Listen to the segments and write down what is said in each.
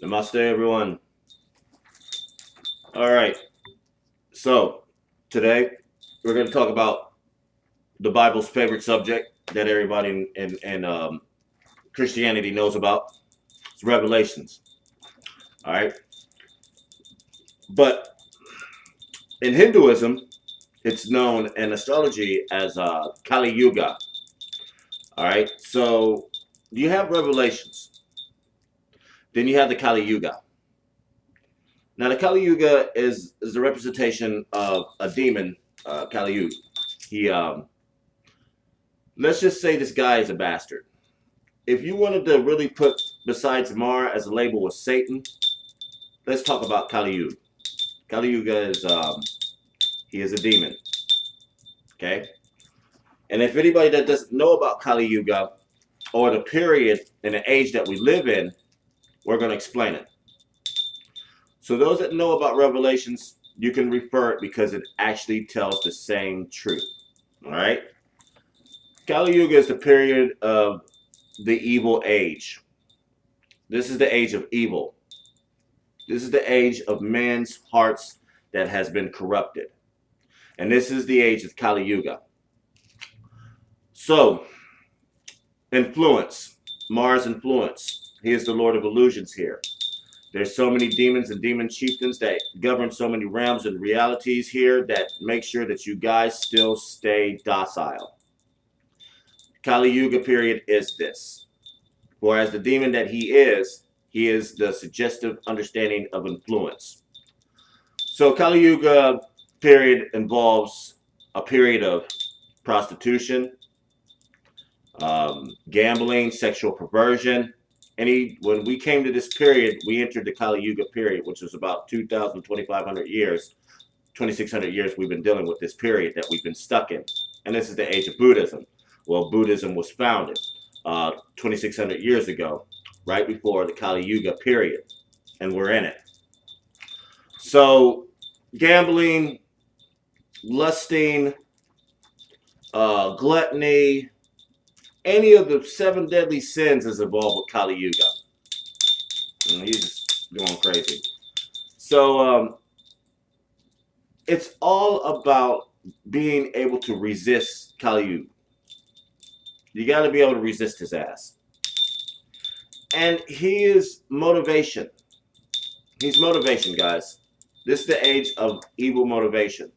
Namaste, everyone. All right. So, today we're going to talk about the Bible's favorite subject that everybody in Christianity knows about. It's Revelations. All right. But in Hinduism, it's known in astrology as Kali Yuga. All right. So, you have Revelations. Then you have the Kali Yuga. Now, the Kali Yuga is the representation of a demon, Kali Yuga. He let's just say this guy is a bastard. If you wanted to really put, besides Mara as a label with Satan, let's talk about Kali Yuga. Kali Yuga is, he is a demon. Okay? And if anybody that doesn't know about Kali Yuga, or the period and the age that we live in, we're going to explain it. So those that know about Revelations, you can refer it because it actually tells the same truth. All right? Kali Yuga is the period of the evil age. This is the age of evil. This is the age of man's hearts that has been corrupted. And this is the age of Kali Yuga. So, influence. Mars influence. He is the Lord of illusions here. There's so many demons and demon chieftains that govern so many realms and realities here that make sure that you guys still stay docile. Kali Yuga period is this. Whereas the demon that he is the suggestive understanding of influence. So Kali Yuga period involves a period of prostitution, gambling, sexual perversion. When we came to this period, we entered the Kali Yuga period, which was about 2,000, 2,500 years, 2,600 years we've been dealing with this period that we've been stuck in. And this is the age of Buddhism. Well, Buddhism was founded 2,600 years ago, right before the Kali Yuga period, and we're in it. So, gambling, lusting, gluttony, any of the 7 deadly sins is involved with Kali Yuga. And he's just going crazy. So, it's all about being able to resist Kali Yuga. You got to be able to resist his ass. And he is motivation. He's motivation, guys. This is the age of evil motivation.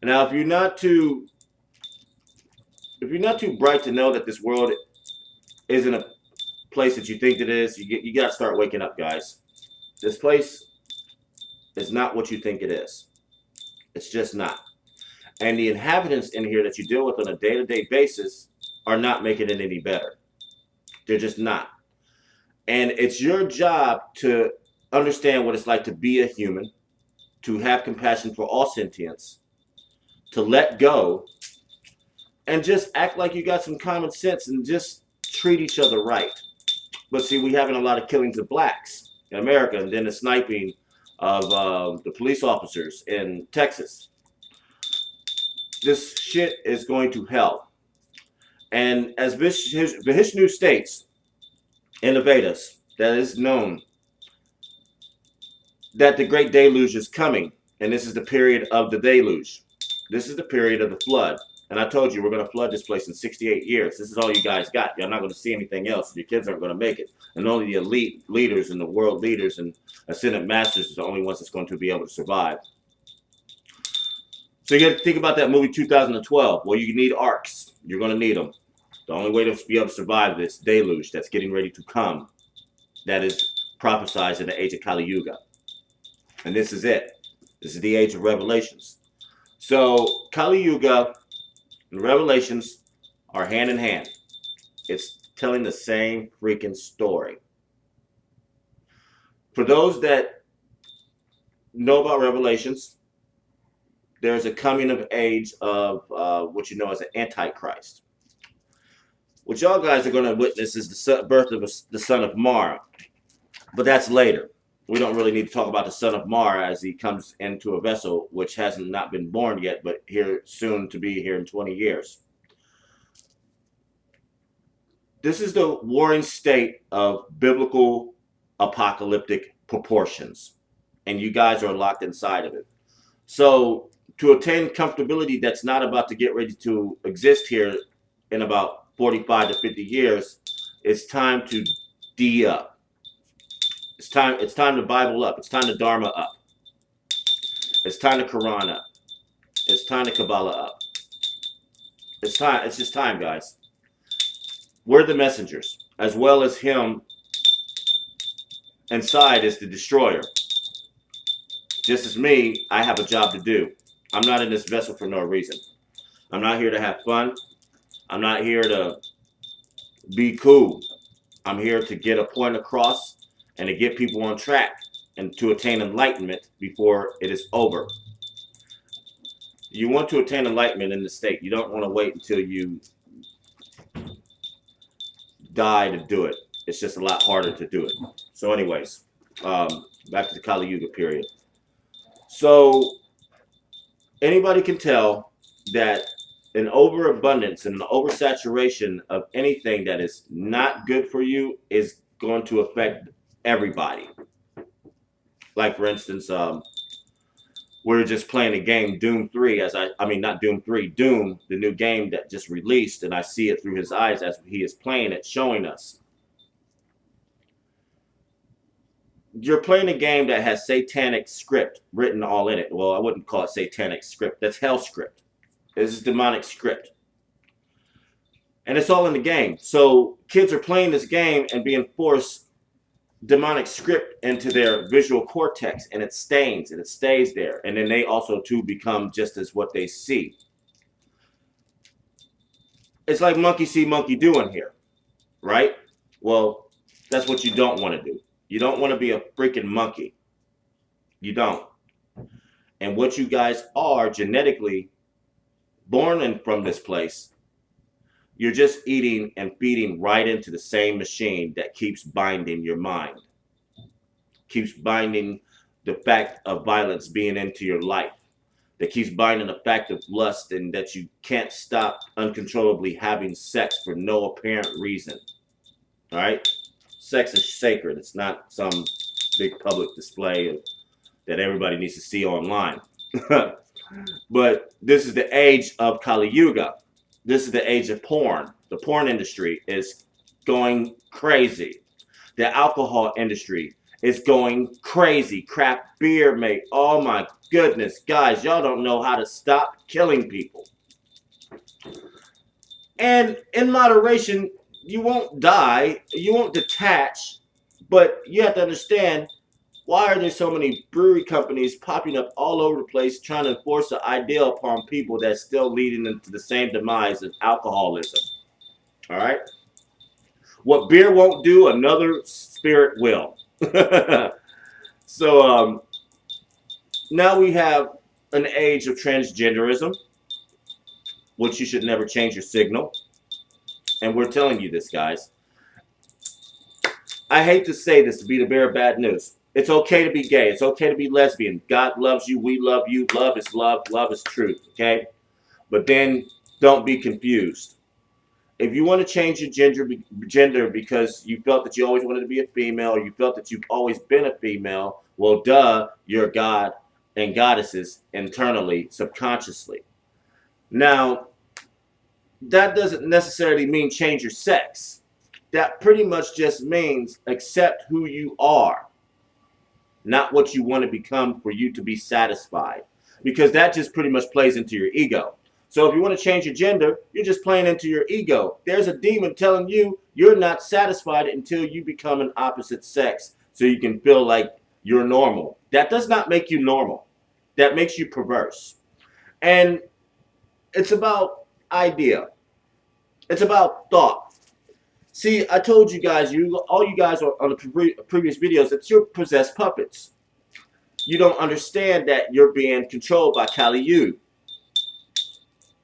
Now, if you're not too bright to know that this world isn't a place that you think it is, you got to start waking up, guys. This place is not what you think it is. It's just not. And the inhabitants in here that you deal with on a day-to-day basis are not making it any better. They're just not. And it's your job to understand what it's like to be a human, to have compassion for all sentience, to let go, and just act like you got some common sense and just treat each other right. But see, we having a lot of killings of blacks in America, and then the sniping of the police officers in Texas. This shit is going to hell. And as Vishnu states in the Vedas, that is known that the great deluge is coming. And this is the period of the deluge. This is the period of the flood. And I told you, we're going to flood this place in 68 years. This is all you guys got. You're not going to see anything else. Your kids aren't going to make it. And only the elite leaders and the world leaders and ascendant masters is the only ones that's going to be able to survive. So you got to think about that movie 2012. Well, you need arcs. You're going to need them. The only way to be able to survive this deluge that's getting ready to come, that is prophesied in the age of Kali Yuga. And this is it. This is the age of Revelations. So Kali Yuga and Revelations are hand in hand. It's telling the same freaking story. For those that know about Revelations, there's a coming of age of what you know as an Antichrist. What y'all guys are going to witness is the birth of the son of Mara. But that's later. We don't really need to talk about the son of Mara as he comes into a vessel which hasn't not been born yet, but here soon to be here in 20 years. This is the warring state of biblical apocalyptic proportions, and you guys are locked inside of it. So to attain comfortability that's not about to get ready to exist here in about 45 to 50 years, it's time to D up. It's time to Bible up. It's time to Dharma up. It's time to Quran up. It's time to Kabbalah up. It's time. It's just time, guys. We're the messengers, as well as him inside is the destroyer. Just as me, I have a job to do. I'm not in this vessel for no reason. I'm not here to have fun. I'm not here to be cool. I'm here to get a point across and to get people on track and to attain enlightenment before it is over. You want to attain enlightenment in the state. You don't want to wait until you die to do it. It's just a lot harder to do it. So anyways, back to the Kali Yuga period. So anybody can tell that an overabundance and an oversaturation of anything that is not good for you is going to affect everybody. Like for instance, we're just playing a game, Doom 3, not Doom 3, Doom, the new game that just released, and I see it through his eyes as he is playing it, showing us. You're playing a game that has satanic script written all in it. Well, I wouldn't call it satanic script. That's hell script. This is demonic script. And it's all in the game. So kids are playing this game and being forced demonic script into their visual cortex, and it stains and it stays there. And then they also too become just as what they see. It's like monkey see, monkey do in here, right? Well, that's what you don't want to do. You don't want to be a freaking monkey. You don't. And what you guys are genetically born in from this place, you're just eating and feeding right into the same machine that keeps binding your mind. Keeps binding the fact of violence being into your life. That keeps binding the fact of lust and that you can't stop uncontrollably having sex for no apparent reason. All right? Sex is sacred. It's not some big public display that everybody needs to see online. But this is the age of Kali Yuga. This is the age of porn. The porn industry is going crazy. The alcohol industry is going crazy. Craft beer, mate. Oh my goodness. Guys, y'all don't know how to stop killing people. And in moderation, you won't die. You won't detach. But you have to understand, why are there so many brewery companies popping up all over the place trying to enforce the ideal upon people that's still leading into the same demise of alcoholism? All right? What beer won't do, another spirit will. So now we have an age of transgenderism, which you should never change your signal. And we're telling you this, guys. I hate to say this, to be the bearer of bad news. It's okay to be gay. It's okay to be lesbian. God loves you. We love you. Love is love. Love is truth. Okay? But then don't be confused. If you want to change your gender because you felt that you always wanted to be a female, or you felt that you've always been a female, well, duh, you're God and goddesses internally, subconsciously. Now, that doesn't necessarily mean change your sex. That pretty much just means accept who you are, not what you want to become for you to be satisfied. Because that just pretty much plays into your ego. So if you want to change your gender, you're just playing into your ego. There's a demon telling you you're not satisfied until you become an opposite sex so you can feel like you're normal. That does not make you normal. That makes you perverse. And it's about idea. It's about thought. See, I told you guys, all you guys on the previous videos, that you're possessed puppets. You don't understand that you're being controlled by Kali Yuga,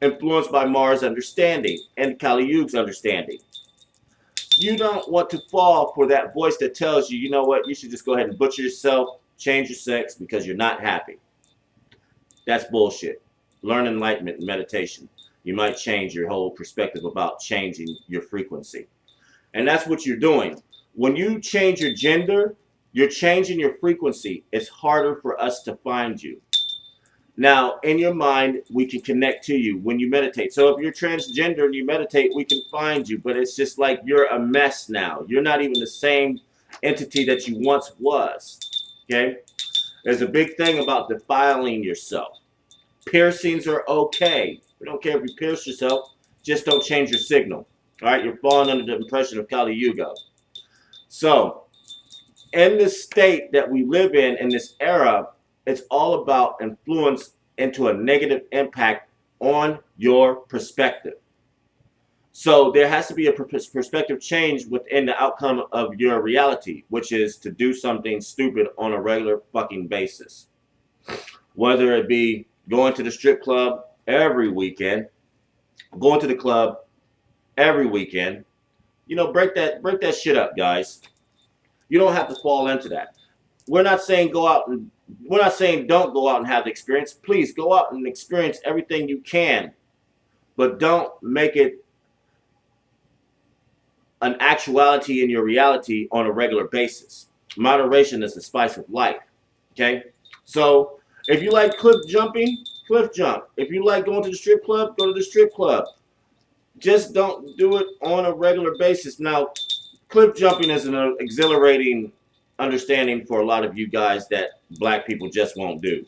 influenced by Mars' understanding and Kali Yuga's understanding. You don't want to fall for that voice that tells you, you know what, you should just go ahead and butcher yourself, change your sex because you're not happy. That's bullshit. Learn enlightenment and meditation. You might change your whole perspective about changing your frequency. And that's what you're doing. When you change your gender, you're changing your frequency. It's harder for us to find you. Now, in your mind, we can connect to you when you meditate. So if you're transgender and you meditate, we can find you. But it's just like you're a mess now. You're not even the same entity that you once was. Okay? There's a big thing about defiling yourself. Piercings are okay. We don't care if you pierce yourself. Just don't change your signal. All right? You're falling under the impression of Kali Yuga. So, in this state that we live in this era, it's all about influence into a negative impact on your perspective. So there has to be a perspective change within the outcome of your reality, which is to do something stupid on a regular fucking basis. Whether it be going to the strip club every weekend, going to the club every weekend, break that shit up, guys. You don't have to fall into that. We're not saying don't go out and have the experience. Please go out and experience everything you can. But don't make it an actuality in your reality on a regular basis. Moderation is the spice of life. Okay? So if you like cliff jumping, cliff jump. If you like going to the strip club, go to the strip club. Just don't do it on a regular basis. Now, cliff jumping is an exhilarating understanding for a lot of you guys that black people just won't do.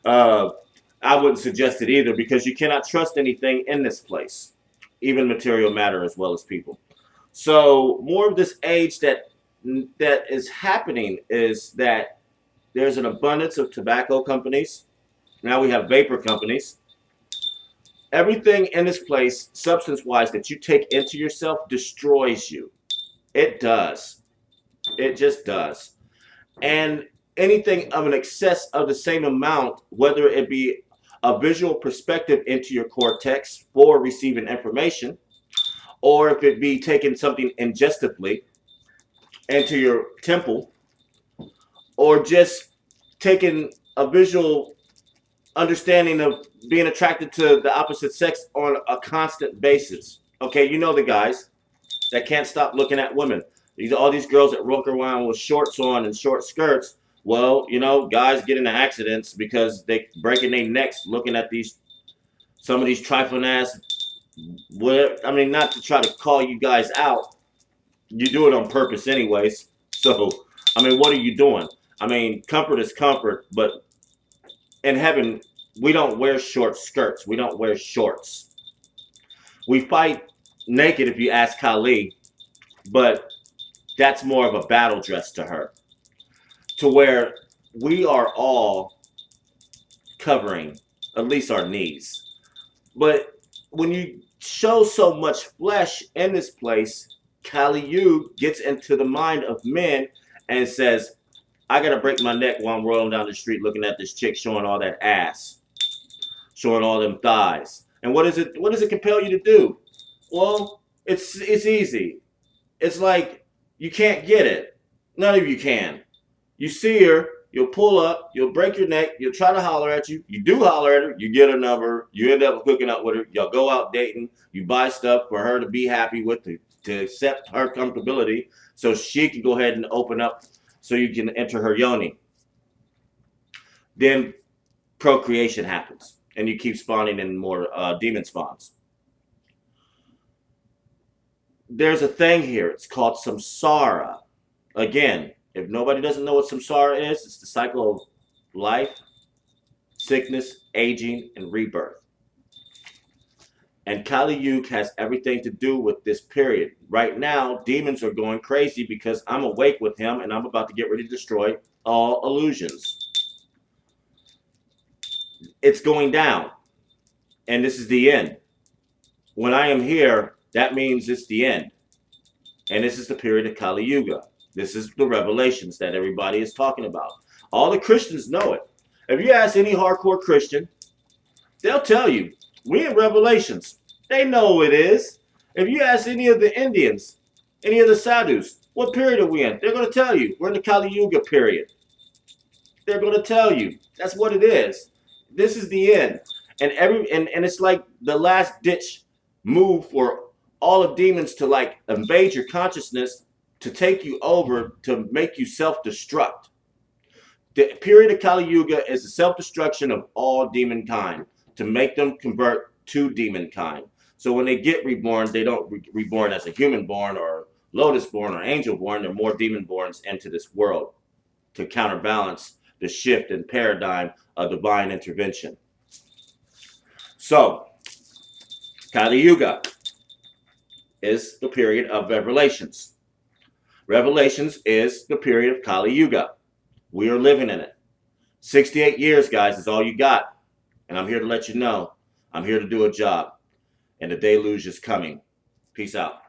I wouldn't suggest it either because you cannot trust anything in this place, even material matter as well as people. So more of this age that is happening is that there's an abundance of tobacco companies. Now we have vapor companies. Everything in this place, substance-wise, that you take into yourself destroys you. It does. It just does. And anything of an excess of the same amount, whether it be a visual perspective into your cortex for receiving information, or if it be taking something ingestively into your temple, or just taking a visual understanding of being attracted to the opposite sex on a constant basis. Okay, you know the guys that can't stop looking at women. All these girls that walk around with shorts on and short skirts. Well, guys get into accidents because they breaking their necks looking at some of these trifling ass. I mean, not to try to call you guys out. You do it on purpose anyways. So, I mean, what are you doing? I mean, comfort is comfort, but in heaven, we don't wear short skirts. We don't wear shorts. We fight naked if you ask Kali, but that's more of a battle dress to her. To where we are all covering at least our knees. But when you show so much flesh in this place, Kali Yuga gets into the mind of men and says, I gotta break my neck while I'm rolling down the street looking at this chick showing all that ass, showing all them thighs. And what does it compel you to do? Well, it's easy. It's like you can't get it. None of you can. You see her, you'll pull up, you'll break your neck, you'll try to holler at you. You do holler at her, you get her number, you end up hooking up with her, y'all go out dating, you buy stuff for her to be happy with, to accept her comfortability so she can go ahead and open up so you can enter her yoni. Then procreation happens and you keep spawning in more demon spawns. There's a thing here, it's called samsara. Again, if nobody doesn't know what samsara is, it's the cycle of life, sickness, aging, and rebirth. And Kali Yuga has everything to do with this period. Right now, demons are going crazy because I'm awake with him and I'm about to get ready to destroy all illusions. It's going down. And this is the end. When I am here, that means it's the end. And this is the period of Kali Yuga. This is the revelations that everybody is talking about. All the Christians know it. If you ask any hardcore Christian, they'll tell you, we're in Revelations. They know it is. If you ask any of the Indians, any of the Sadhus, what period are we in? They're going to tell you, we're in the Kali Yuga period. They're going to tell you, that's what it is. This is the end. And it's like the last ditch move for all of demons to like invade your consciousness to take you over to make you self-destruct. The period of Kali Yuga is the self-destruction of all demon kind to make them convert to demon kind. So when they get reborn, they don't reborn as a human born or lotus born or angel born. They're more demon borns into this world to counterbalance the shift in paradigm of divine intervention. So Kali Yuga is the period of revelations. Revelations is the period of Kali Yuga. We are living in it. 68 years, guys, is all you got. And I'm here to let you know. I'm here to do a job. And the deluge is coming. Peace out.